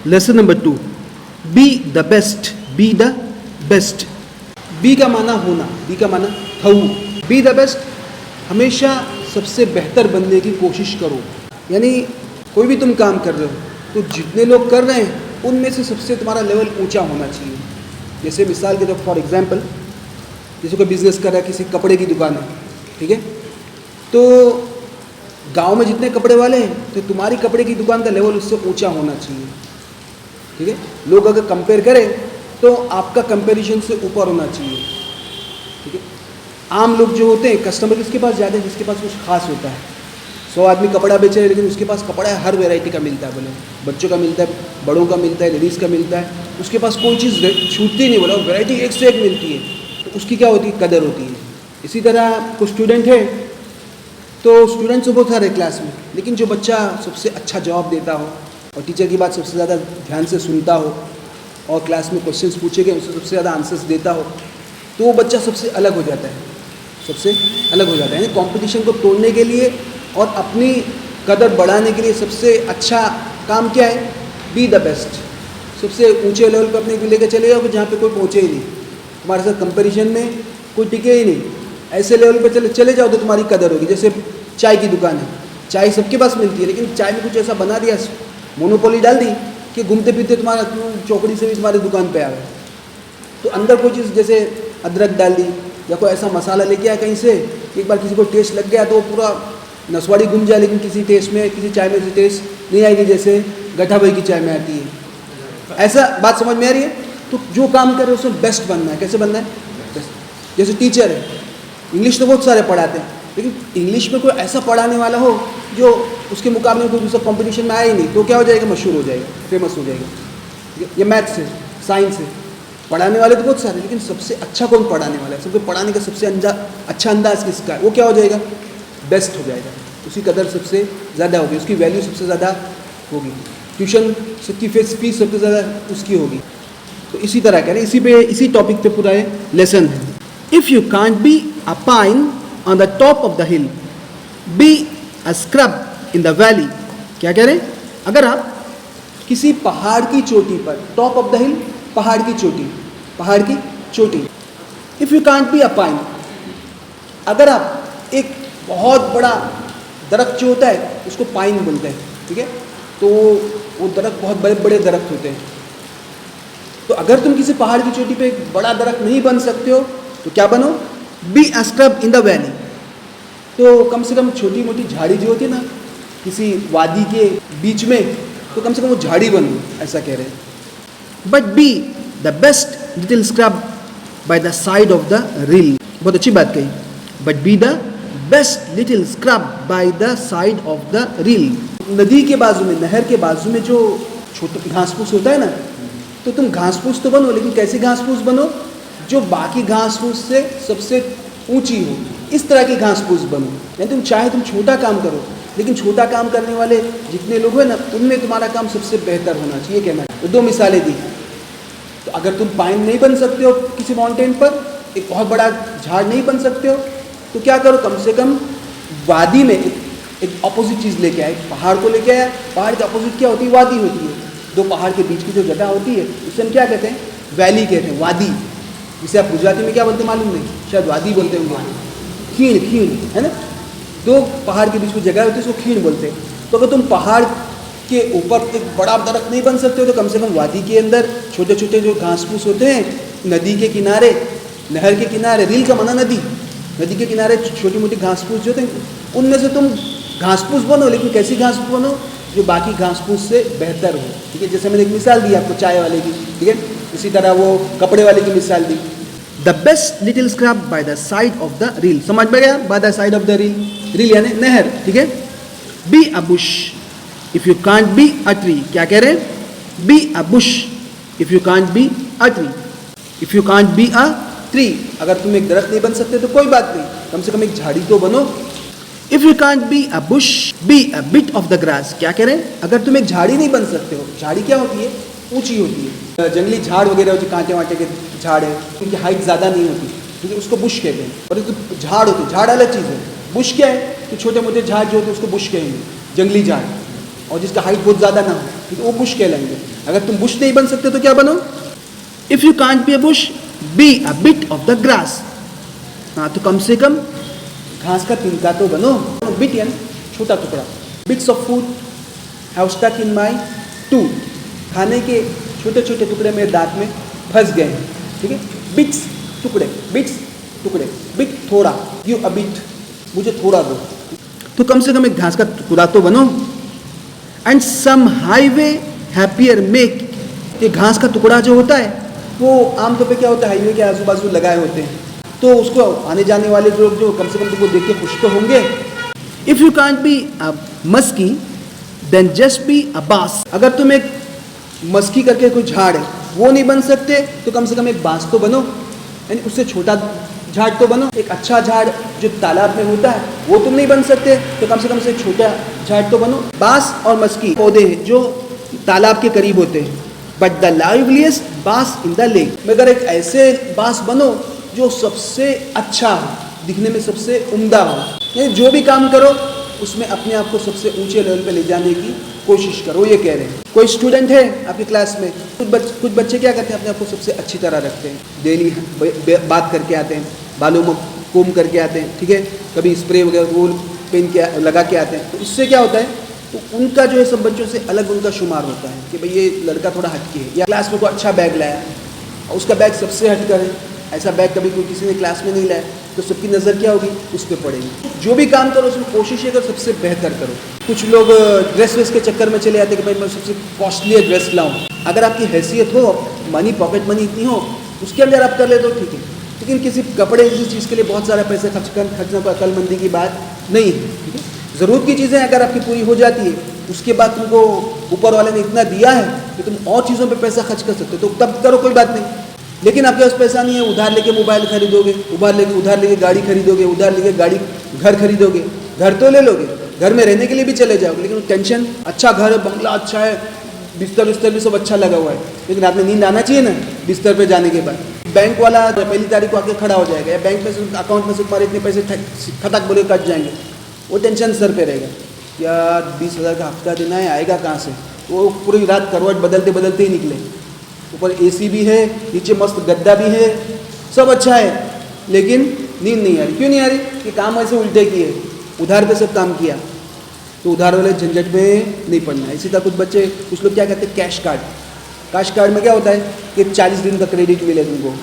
Lesson number 2, be the best, be the best. Be का माना होना, बी का माना हऊ। बी द बेस्ट, हमेशा सबसे बेहतर बनने की कोशिश करो। यानी कोई भी तुम काम कर रहे हो तो जितने लोग कर रहे हैं उनमें से सबसे तुम्हारा लेवल ऊंचा होना चाहिए। जैसे मिसाल के तौर फॉर एग्जांपल, जैसे कोई बिजनेस कर रहा है, किसी कपड़े की दुकान है, ठीक है, तो गांव में जितने कपड़े वाले हैं तो तुम्हारी कपड़े की दुकान का लेवल उससे ऊंचा होना चाहिए, ठीक है। लोग अगर कंपेयर करें तो आपका कंपैरिजन से ऊपर होना चाहिए, ठीक है। आम लोग जो होते हैं, कस्टमर किसके पास ज़्यादा है? जिसके पास कुछ खास होता है। 100 आदमी कपड़ा बेच रहे हैं लेकिन उसके पास कपड़ा हर वैरायटी का मिलता है, बोले बच्चों का मिलता है, बड़ों का मिलता है, लेडीज़ का मिलता है, उसके पास कोई चीज़ छूटती नहीं, बोला वैरायटी एक से एक मिलती है, तो उसकी क्या होती है? कदर होती है। इसी तरह कुछ स्टूडेंट है तो स्टूडेंट्स बहुत सारे क्लास में, लेकिन जो बच्चा सबसे अच्छा जवाब देता हो और टीचर की बात सबसे ज़्यादा ध्यान से सुनता हो और क्लास में क्वेश्चंस पूछे गए उससे सबसे ज़्यादा आंसर्स देता हो, तो वो बच्चा सबसे अलग हो जाता है, सबसे अलग हो जाता है। यानी कॉम्पिटिशन को तोड़ने के लिए और अपनी कदर बढ़ाने के लिए सबसे अच्छा काम क्या है? Be the best. सबसे ऊंचे लेवल पर अपने को लेकर चले जाओ कि जहाँ पे कोई पहुँचे ही नहीं, तुम्हारे साथ कंपैरिजन में कोई टिके ही नहीं। ऐसे लेवल पर चले जाओ तो तुम्हारी कदर होगी। जैसे चाय की दुकान है, चाय सबके पास मिलती है, लेकिन चाय में कुछ ऐसा बना दिया, मोनोपोली डाल दी कि घूमते फिरते तुम्हारा चौकड़ी से भी तुम्हारी दुकान पे आ गए। तो अंदर कोई चीज़ जैसे अदरक डाल दी या कोई ऐसा मसाला लेके आया कहीं से, एक बार किसी को टेस्ट लग गया तो पूरा नसवाड़ी घूम जाए, लेकिन किसी टेस्ट में, किसी चाय में से टेस्ट नहीं आएगी जैसे गठा भाई की चाय में आती है। ऐसा बात समझ में आ रही है? तो जो काम कर रहे हो उसमें बेस्ट बनना है। कैसे बनना है? बेस्ट। जैसे टीचर है, इंग्लिश तो बहुत सारे पढ़ाते हैं, लेकिन इंग्लिश में कोई ऐसा पढ़ाने वाला हो जो उसके मुकाबले में कोई दूसरा कॉम्पिटिशन में आए ही नहीं, तो क्या हो जाएगा? मशहूर हो जाएगा, फेमस हो जाएगा। ये मैथ्स है, साइंस है, पढ़ाने वाले तो बहुत सारे, लेकिन सबसे अच्छा कौन पढ़ाने वाला है? सबको पढ़ाने का सबसे अच्छा अंदाज किसका है? वो क्या हो जाएगा? बेस्ट हो जाएगा। उसकी कदर सबसे ज़्यादा होगी, उसकी वैल्यू सबसे ज़्यादा होगी, ट्यूशन की फीस सबसे ज़्यादा उसकी होगी। तो इसी तरह कह रहे हैं, इसी टॉपिक पे पूरा लेसन है। If you can't be a pine on the top of the hill, be a scrub in the valley. क्या कह रहे हैं? अगर आप किसी पहाड़ की चोटी पर, टॉप ऑफ द हिल, पहाड़ की चोटी, पहाड़ की चोटी। If you can't be a pine, अगर आप एक बहुत बड़ा दरख्त जो होता है उसको पाइन बोलते हैं, ठीक है, तो वो दरख्त बहुत बड़े बड़े दरख्त होते हैं। तो अगर तुम किसी पहाड़ की चोटी पे एक बड़ा दरख्त नहीं बन सकते हो तो क्या बनो? Be a scrub in the valley. तो कम से कम छोटी मोटी झाड़ी जो होती है ना किसी वादी के बीच में, तो कम से कम वो झाड़ी बनो, ऐसा कह रहे हैं। But B the best little scrub by the side of the reel. बहुत अच्छी बात कही। But B the best little scrub by the side of the reel. नदी के बाजू में, नहर के बाजू में जो छोटा घास फूस होता है ना, तो तुम घास फूस तो बनो, लेकिन कैसी घास फूस बनो? जो बाकी घास फूस से सबसे ऊंची हो, इस तरह की घास फूस बनो। यानी तुम चाहे तुम छोटा काम करो, लेकिन छोटा काम करने वाले जितने लोग हैं ना, उनमें तुम्हारा काम सबसे बेहतर होना चाहिए, कहना है। तो 2 मिसालें दी। तो अगर तुम पाइन नहीं बन सकते हो किसी माउंटेन पर, एक बहुत बड़ा झाड़ नहीं बन सकते हो, तो क्या करो? कम से कम वादी में एक अपोजिट चीज़ लेके आए, पहाड़ को लेके आया। पहाड़ के अपोजिट क्या होती है? वादी होती है। 2 पहाड़ के बीच की जो जगह होती है उसे हम क्या कहते हैं? वैली कहते हैं, वादी। जिसे आप गुजराती में क्या बोलते हैं मालूम नहीं, शायद वादी बोलते होंगे। खीण, खीण है ना, 2 पहाड़ के बीच में जगह होती है, उसको खीण बोलते हैं। तो अगर तुम पहाड़ के ऊपर एक बड़ा दरख्त नहीं बन सकते हो तो कम से कम वादी के अंदर छोटे छोटे जो घास फूस होते हैं, नदी के किनारे, नहर के किनारे, रील का माना नदी, नदी के किनारे छोटी मोटी घास फूस जो होते हैं, उनमें से तुम घास फूस बनो, लेकिन कैसी घास फूस बनो? जो बाकी घास फूस से बेहतर हो, ठीक है। जैसे मैंने एक मिसाल दी आपको चाय वाले की, ठीक है, इसी तरह वो कपड़े वाले की मिसाल दी। The best little scrub by the side of the rill. समझ में गया? By the side of the rill, rill यानी नहर, ठीक है। Be a bush if you can't be a tree. क्या कह रहे हैं? Be a bush if you can't be a tree. If you can't be a tree, अगर तुम एक दरख्त नहीं बन सकते तो कोई बात नहीं, कम से कम एक झाड़ी तो बनो। If you can't be a Bush, be a bit of the grass. क्या कह रहे हैं? अगर तुम एक झाड़ी नहीं बन सकते हो, झाड़ी क्या होती है? ऊंची होती है। जंगली झाड़ वगैरह जो कांटे वांटे के झाड़ है, उनकी हाइट ज़्यादा नहीं होती, ठीक है, उसको बुश कहते हैं। और एक झाड़ होती है, झाड़ अलग चीज़ है। बुश क्या है? तो छोटे मोटे झाड़ जो होते हैं उसको बुश कहेंगे, जंगली झाड़। और जिसका हाइट बहुत ज़्यादा ना हो, ठीक है, वो बुश कहलाएंगे। अगर तुम बुश नहीं बन सकते तो क्या बनो? If you can't be a Bush, be a bit of the grass. हाँ, तो कम से कम घास का तिनका तो बनो। बिट यानी छोटा टुकड़ा। Bits of food have stuck in my tooth. खाने के छोटे छोटे टुकड़े मेरे दांत में फंस गए हैं, ठीक है। बिट्स टुकड़े, बिट्स टुकड़े, बिट थोड़ा, गिव अ बिट, मुझे थोड़ा दो। तो कम से कम एक घास का टुकड़ा तो बनो। And some highway happier make. ये घास का टुकड़ा जो होता है वो आमतौर पे क्या होता है, हाईवे के आजू बाजू लगाए होते हैं, तो उसको आने जाने वाले लोग जो कम से कम तुमको देख के खुश तो होंगे। If you can't be a muskie then just be a bass. अगर तुम एक मस्की करके कोई झाड़ है वो नहीं बन सकते तो कम से कम एक बांस तो बनो, यानी उससे छोटा झाड़ तो बनो। एक अच्छा झाड़ जो तालाब में होता है वो तुम नहीं बन सकते तो कम से कम से छोटा झाड़ तो बनो। बांस और मस्की पौधे हैं जो तालाब के करीब होते हैं, बट द लाइवलीस्ट बांस इन द लेक। मगर एक ऐसे बांस बनो जो सबसे अच्छा हो, दिखने में सबसे उम्दा हो, यानी जो भी काम करो उसमें अपने आप को सबसे ऊंचे लेवल पे ले जाने की कोशिश करो, ये कह रहे हैं। कोई स्टूडेंट है आपकी क्लास में, कुछ बच्चे क्या करते हैं, अपने आप को सबसे अच्छी तरह रखते हैं, डेली बात करके आते हैं, बालों में कोम करके आते हैं, ठीक है, कभी स्प्रे वगैरह रोल पेन के लगा के आते हैं। तो इससे क्या होता है, तो उनका जो है सब बच्चों से अलग उनका शुमार होता है कि भाई ये लड़का थोड़ा हटके है, या क्लास में कोई अच्छा बैग लाया और उसका बैग सबसे हटकर है, ऐसा बैग कभी कोई किसी ने क्लास में नहीं लाया, तो सबकी नज़र क्या होगी, उस पर पड़ेगी। जो भी काम करो उसमें कोशिश ये करो सबसे बेहतर करो। कुछ लोग ड्रेस वेस के चक्कर में चले आते हैं कि भाई मैं सबसे कॉस्टली ड्रेस लाऊं। अगर आपकी हैसियत हो, मनी, पॉकेट मनी इतनी हो, उसके अंदर आप कर ले तो ठीक है, लेकिन किसी कपड़े किसी चीज़ के लिए बहुत सारा पैसे खर्चना कोई अक्लमंदी की बात नहीं है, ठीक है। ज़रूरत की चीज़ें अगर आपकी पूरी हो जाती है, उसके बाद तुमको ऊपर वाले ने इतना दिया है कि तुम और चीज़ों पे पैसा खर्च कर सकते हो, तो तब करो, कोई बात नहीं। लेकिन आपके पास पैसा नहीं है, उधार लेके मोबाइल खरीदोगे, उधार लेके गाड़ी खरीदोगे, उधार लेके घर खरीदोगे, घर तो ले लोगे, घर में रहने के लिए भी चले जाओगे, लेकिन टेंशन, अच्छा घर है, बंगला अच्छा है, बिस्तर भी सब अच्छा लगा हुआ है, लेकिन रात में नींद आना चाहिए ना बिस्तर पे जाने के बाद। बैंक वाला पहली तारीख को आके खड़ा हो जाएगा, या बैंक में से अकाउंट में से तुम्हारे इतने पैसे खटक बोले कट जाएंगे, वो टेंशन सर पे रहेगा, यार 20,000 का हफ्ता देना है, आएगा कहाँ से। वो पूरी रात करवट बदलते ही निकले, ऊपर एसी भी है, नीचे मस्त गद्दा भी है, सब अच्छा है, लेकिन नींद नहीं आ रही। क्यों नहीं आ रही? कि काम ऐसे उल्टे किए, उधार पे सब काम किया, तो उधार वाले झंझट में नहीं पड़ना। इसी तरह कुछ लोग क्या कहते हैं, कैश कार्ड में क्या होता है कि 40 दिन का क्रेडिट मिले तुमको,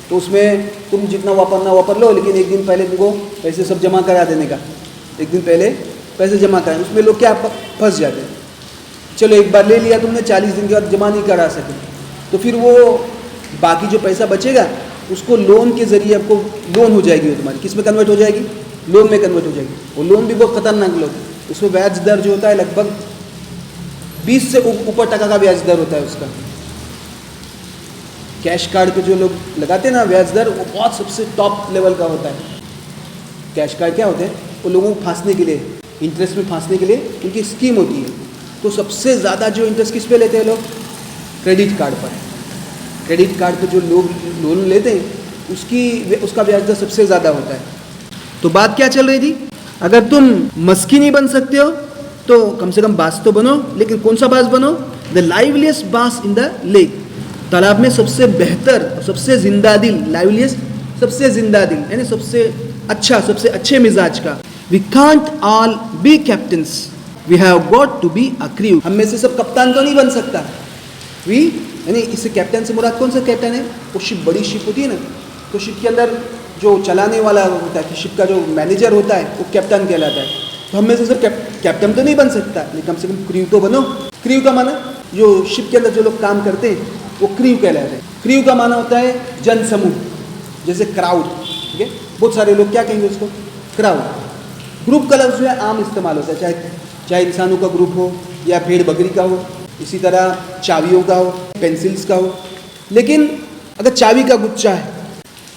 तो उसमें तुम जितना वापर लो, लेकिन एक दिन पहले तुमको पैसे सब जमा करा देने का, एक दिन पहले पैसे जमा कराए। उसमें लोग क्या फंस जाते हैं, चलो एक बार ले लिया तुमने, 40 दिन के बाद जमा नहीं करा सके, तो फिर वो बाकी जो पैसा बचेगा उसको लोन के ज़रिए आपको लोन हो जाएगी, वो तुम्हारी किस में कन्वर्ट हो जाएगी, लोन में कन्वर्ट हो जाएगी। वो लोन भी बहुत खतरनाक लोन, उसमें ब्याज दर जो होता है लगभग 20 से ऊपर टका का ब्याज दर होता है उसका। कैश कार्ड पे जो लोग लगाते हैं ना ब्याज दर, वो बहुत सबसे टॉप लेवल का होता है। कैश कार्ड क्या होते हैं, वो लोगों को फांसने के लिए, इंटरेस्ट में फांसने के लिए उनकी स्कीम होती है। तो सबसे ज़्यादा जो इंटरेस्ट किस पे लेते हैं लोग, क्रेडिट कार्ड पर। क्रेडिट कार्ड पे जो लोग लोन लेते हैं उसका ब्याज दर सबसे ज़्यादा होता है। तो बात क्या चल रही थी, अगर तुम मस्की नहीं बन सकते हो तो कम से कम बांस तो बनो, लेकिन कौन सा बांस बनो, द लाइवलीस्ट बांस इन द लेक। तालाब में सबसे बेहतर, सबसे जिंदा दिल, लाइवलीस्ट सबसे जिंदा दिल, यानी सबसे अच्छा, सबसे अच्छे मिजाज का। We can't all be captains, we have got to be a crew. हम में से सब कप्तान तो नहीं बन सकता। वी यानी इससे कैप्टन से मुराद कौन सा कैप्टन है, वो शिप, बड़ी शिप होती है ना, तो शिप के अंदर जो चलाने वाला होता है, कि शिप का जो मैनेजर होता है वो कैप्टन कहलाता है। तो हम में से सिर्फ कैप्टन तो नहीं बन सकता, लेकिन कम से कम क्रू तो बनो। क्रू का माना जो शिप के अंदर जो लोग काम करते हैं वो क्रू कहलाते हैं। क्रू का माना होता है जन समूह, जैसे क्राउड, ठीक है, बहुत सारे लोग क्या कहेंगे उसको, क्राउड। ग्रुप का लफ्ज़ जो है आम इस्तेमाल होता है, चाहे इंसानों का ग्रुप हो या भेड़ बकरी का हो, इसी तरह चाबियों का हो, पेंसिल्स का हो। लेकिन अगर चाबी का गुच्छा है,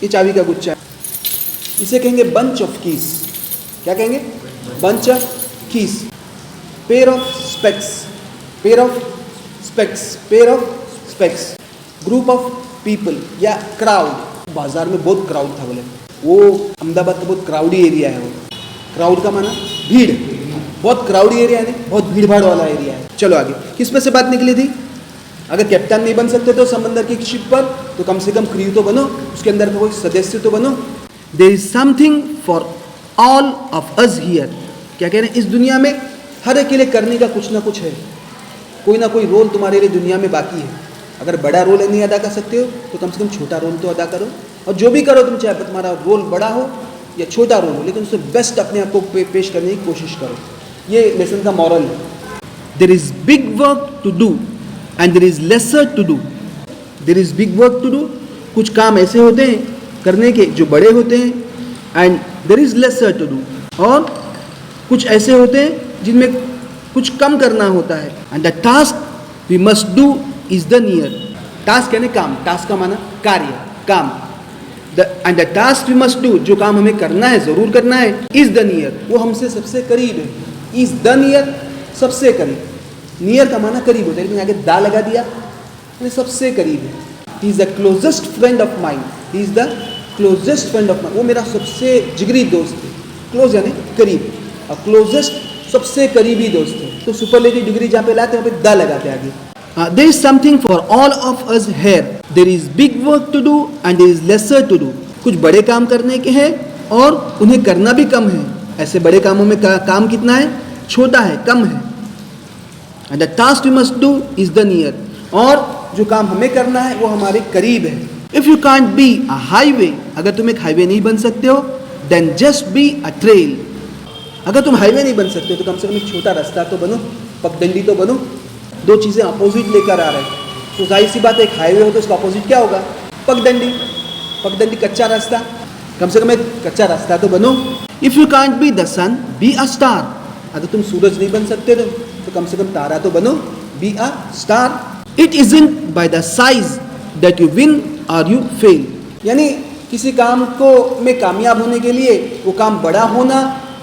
ये चाबी का गुच्छा है, इसे कहेंगे बंच ऑफ कीज। क्या कहेंगे, bunch of keys. Pair of specs, pair of specs, pair of specs. Group of people या क्राउड। बाजार में बहुत क्राउड था, बोले वो अहमदाबाद का बहुत क्राउडी एरिया है वो। क्राउड का माना भीड़, बहुत क्राउडी एरिया है, बहुत भीड़ भाड़ वाला एरिया है। चलो आगे, किस में से बात निकली थी? अगर कैप्टन नहीं बन सकते तो समंदर की शिप पर, तो कम से कम क्रू तो बनो, उसके अंदर कोई सदस्य तो बनो। There is something for all of us here. क्या कह रहे हैं? इस दुनिया में हर एक के लिए करने का कुछ ना कुछ है, कोई ना कोई रोल तुम्हारे लिए दुनिया में बाकी है। अगर बड़ा रोल नहीं अदा कर सकते हो तो कम से कम छोटा रोल तो अदा करो, और जो भी करो तुम, चाहे तुम्हारा रोल बड़ा हो या छोटा रोल हो, लेकिन उससे बेस्ट अपने आप को पेश करने की कोशिश करो। ये लेसन का मॉरल है। There is big work to do and there is lesser to do. There is big work to do, कुछ काम ऐसे होते हैं करने के जो बड़े होते हैं, and there is lesser to do, और कुछ ऐसे होते हैं जिनमें कुछ कम करना होता है। And the task we must do is the near. Task यानी काम, टास्क का माना कार्य, काम। And the task we must do, जो काम हमें करना है, जरूर करना है, इज द नियर, वो हमसे सबसे करीब है। इज द नियर, सबसे करीब। नियर का माना करीब होता है, लेकिन आगे दा लगा दिया, यानी सबसे करीब है। He is the closest friend of mind. He is the closest friend of mind, वो मेरा सबसे जिगरी दोस्त है। क्लोज यानी करीब, और क्लोजेस्ट सबसे करीबी दोस्त है। तो सुपरलेटिव डिग्री जहाँ पे लाते हैं वहाँ पे द लगाते हैं आगे। There is something for all of us here. There is big work to do and there is lesser to do. कुछ बड़े काम करने के हैं और उन्हें करना भी कम है। ऐसे बड़े कामों में काम कितना है? छोटा है, कम है। And the task we must do is the near. और जो काम हमें करना है वो हमारे करीब है। If you can't be a highway, अगर तुम एक हाईवे नहीं बन सकते हो, then just be a trail. अगर तुम हाईवे नहीं बन सकते हो तो कम से कम एक छोटा रास्ता तो बनो, पगडंडी तो बनो। दो चीज़ें अपोजिट लेकर आ रहे हैं, तो जाहिर सी बात है, एक हाईवे हो तो उसका अपोजिट क्या होगा? पगडंडी। पगडंडी कच्चा रास्ता, कम से कम एक कच्चा रास्ता तो बनो। If you can't be the sun, be a star. अगर तुम सूरज नहीं बन सकते तो कम से कम तारा तो बनो, B a star. It isn't by the size that you win और यू फेल। यानी किसी काम को में कामयाब होने के लिए वो काम बड़ा होना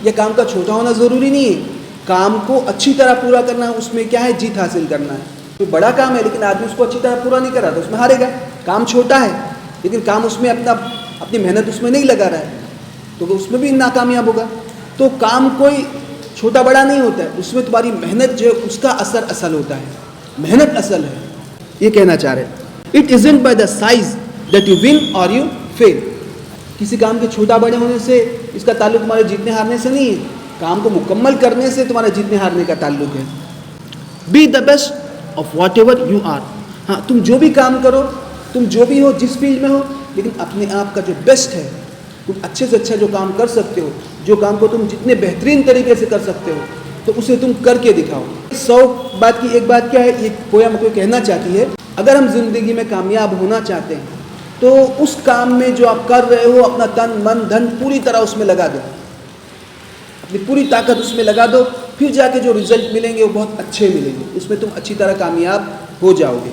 या काम का छोटा होना ज़रूरी नहीं है। काम को अच्छी तरह पूरा करना, उसमें क्या है? जीत हासिल करना है। तो बड़ा काम है लेकिन आदमी उसको अच्छी तरह पूरा नहीं कर रहा तो उसमें हारेगा। काम छोटा है लेकिन काम उसमें अपनी मेहनत उसमें नहीं लगा रहा है तो उसमें भी नाकामयाब होगा। तो काम कोई छोटा बड़ा नहीं होता है, उसमें तुम्हारी मेहनत जो है उसका असर असल होता है। मेहनत असल है, ये कहना चाह रहे। It isn't by the size that you win और यू फेल। किसी काम के छोटा बड़े होने से इसका ताल्लुक तुम्हारे जीतने हारने से नहीं है, काम को मुकम्मल करने से तुम्हारे जीतने हारने का ताल्लुक है। Be the best of whatever you are. हाँ, तुम जो भी काम करो, तुम जो भी हो, जिस फील्ड में हो, लेकिन अपने आप का जो बेस्ट है, तुम अच्छे से अच्छा जो काम कर सकते हो, जो काम को तुम जितने बेहतरीन तरीके से कर सकते हो, तो उसे तुम करके दिखाओ। 100 बात की एक बात क्या है, ये पोयम को कहना चाहती है, अगर हम जिंदगी में कामयाब होना चाहते हैं तो उस काम में जो आप कर रहे हो अपना तन मन धन पूरी तरह उसमें लगा दो, अपनी पूरी ताकत उसमें लगा दो, फिर जाके जो रिजल्ट मिलेंगे वो बहुत अच्छे मिलेंगे, उसमें तुम अच्छी तरह कामयाब हो जाओगे।